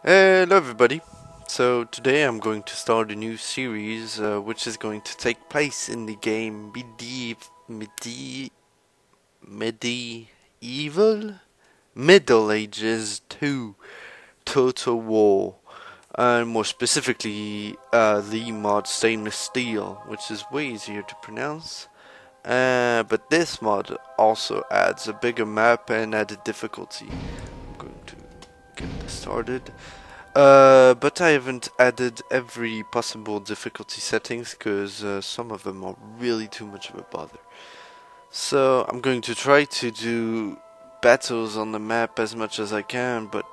Hello everybody. So today I'm going to start a new series which is going to take place in the game Medieval Middle Ages 2 Total War, and more specifically the mod Stainless Steel, which is way easier to pronounce. But this mod also adds a bigger map and added difficulty. I'm going to get this started. But I haven't added every possible difficulty settings because some of them are really too much of a bother. So I'm going to try to do battles on the map as much as I can, but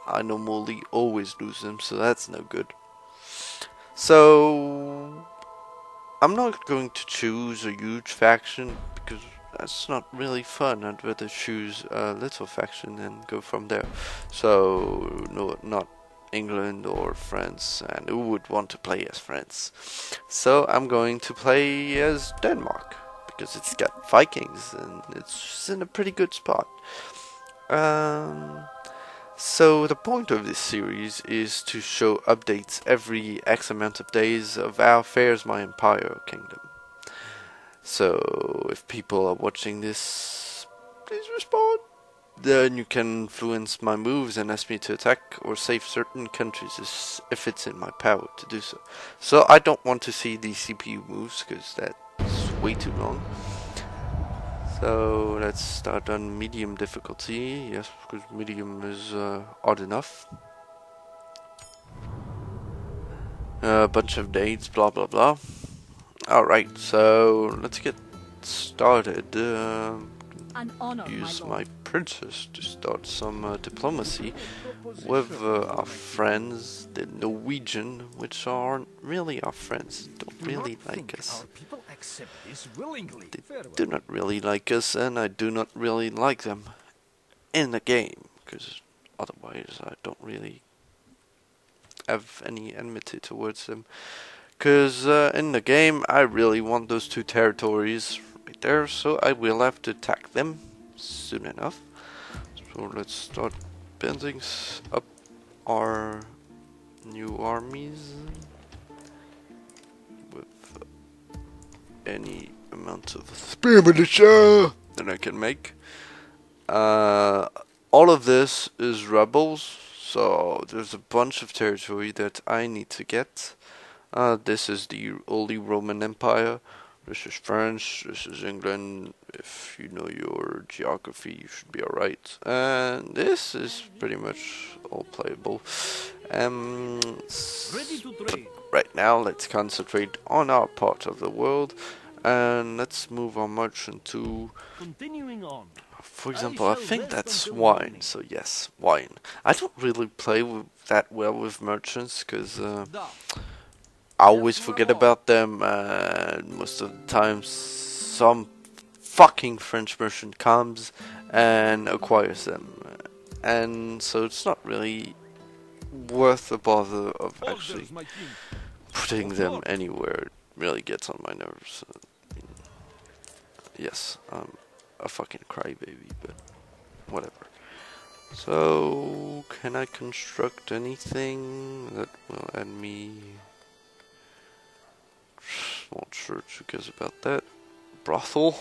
I normally always lose them, so that's no good. So I'm not going to choose a huge faction because that's not really fun. I'd rather choose a little faction and go from there. So no, not England or France, and who would want to play as France? So I'm going to play as Denmark because it's got Vikings and it's in a pretty good spot. So the point of this series is to show updates every X amount of days of how fares my empire or kingdom. So if people are watching this, please respond. Then you can influence my moves and ask me to attack or save certain countries if it's in my power to do so. So I don't want to see the CPU moves because that's way too long. So let's start on medium difficulty. Yes, because medium is odd enough. A bunch of dates, blah blah blah. Alright, so let's get started. Use my princess to start some diplomacy with our friends, the Norwegian, which aren't really our friends, don't really like us. They do not really like us, and I do not really like them in the game, because otherwise I don't really have any enmity towards them. Because in the game I really want those two territories right there, so I will have to attack them soon enough. So let's start building up our new armies with any amount of spear militia that I can make. All of this is rubbles, so there's a bunch of territory that I need to get. This is the Holy Roman Empire. This is France. This is England. If you know your geography, you should be alright. And this is pretty much all playable. But right now, let's concentrate on our part of the world, and let's move our merchant to. Continuing on. For example, I think that's wine. So yes, wine. I don't really play that well with merchants because. I always forget about them, and most of the time some fucking French merchant comes and acquires them, and so it's not really worth the bother of actually putting them anywhere. It really gets on my nerves. Yes, I'm a fucking crybaby, but whatever. So, can I construct anything that will add me... Small church, who cares about that? Brothel.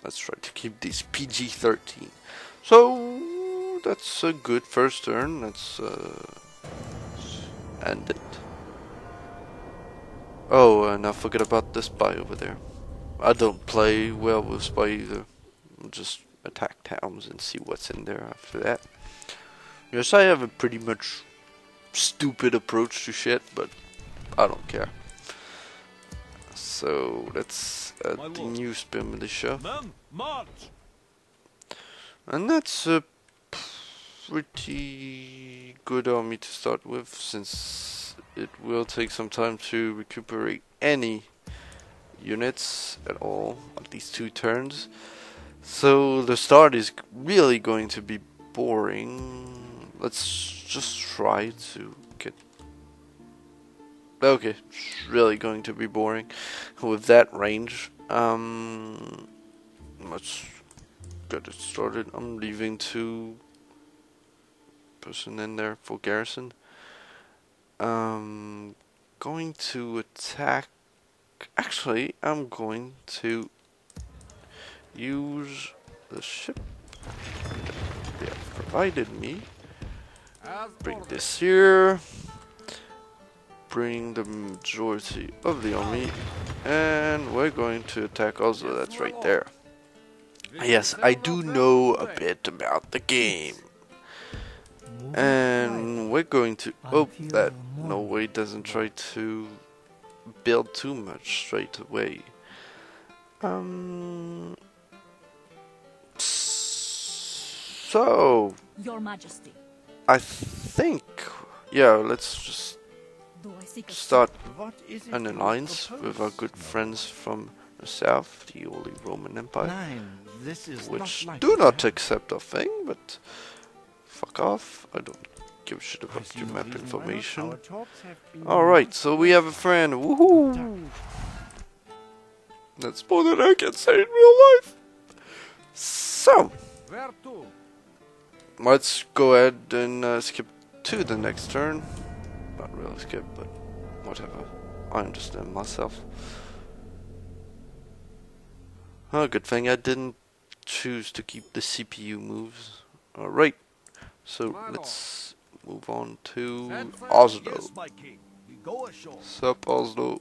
Let's try to keep these PG-13. So that's a good first turn. Let's end it. Oh, and I forgot about the spy over there. I don't play well with spy either. I'll just attack towns and see what's in there after that. Yes, I have a pretty much stupid approach to shit, but I don't care. So let's add the new spear militia. And that's a pretty good army to start with, since it will take some time to recuperate any units at all, at least 2 turns. So the start is really going to be boring. Let's just try to get... Okay, it's really going to be boring with that range. Let's get it started. I'm leaving to person in there for garrison. Going to attack. Actually, I'm going to use the ship they have provided me. Bring this here. Bring the majority of the army, and we're going to attack Oslo. That's right there. Yes, I do know a bit about the game. And we're going to... Oh, that Norway doesn't try to build too much straight away. So... Your Majesty. I think... Yeah, let's just start an alliance with our good friends from the south, the Holy Roman Empire. Which do not accept a thing, but... Fuck off, I don't give a shit about your map information. Alright, so we have a friend, woohoo! That's more than I can say in real life. So, let's go ahead and skip to the next turn. Not really skip, but whatever. I understand myself. Oh, good thing I didn't choose to keep the CPU moves. Alright. So let's move on to Oslo. Sup, Oslo?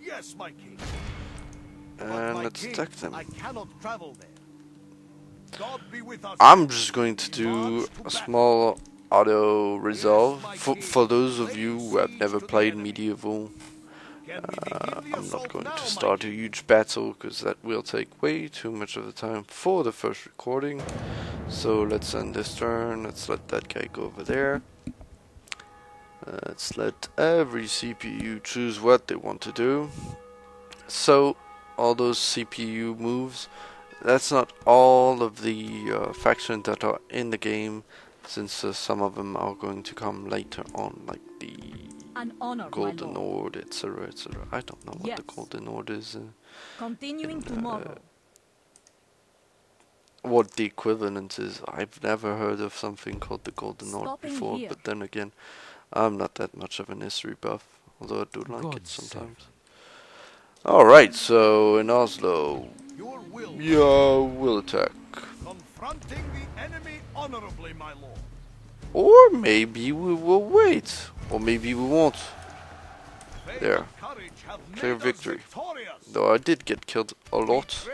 Yes, my king. And let's attack them. I cannot travel there. God be with us. I'm just going to do a small auto resolve for those of you who have never played medieval. I'm not going to start a huge battle because that will take way too much of the time for the first recording. So let's end this turn. Let's let that guy go over there. Let's let every CPU choose what they want to do. So all those CPU moves, that's not all of the factions that are in the game, since some of them are going to come later on, like the Golden Horde, etc., etc. I don't know what the Golden Horde is. Continuing tomorrow. What the equivalent is. I've never heard of something called the Golden Horde before, here. but then again, I'm not that much of an history buff, although I do like it sometimes. Alright, so in Oslo, we'll attack. Confronting the enemy honorably, my lord. Or maybe we will wait. Or maybe we won't. There. Clear victory. Though I did get killed a lot.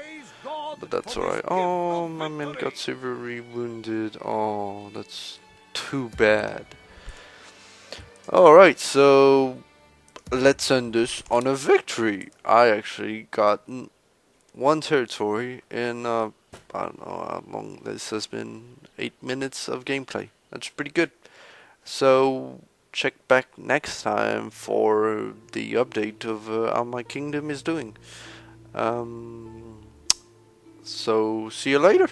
But that's alright. Oh, my man got severely wounded. Oh, that's too bad. Alright, so let's end this on a victory. I actually got one territory in, I don't know how long this has been, 8 minutes of gameplay. That's pretty good. So check back next time for the update of how my kingdom is doing. So see you later.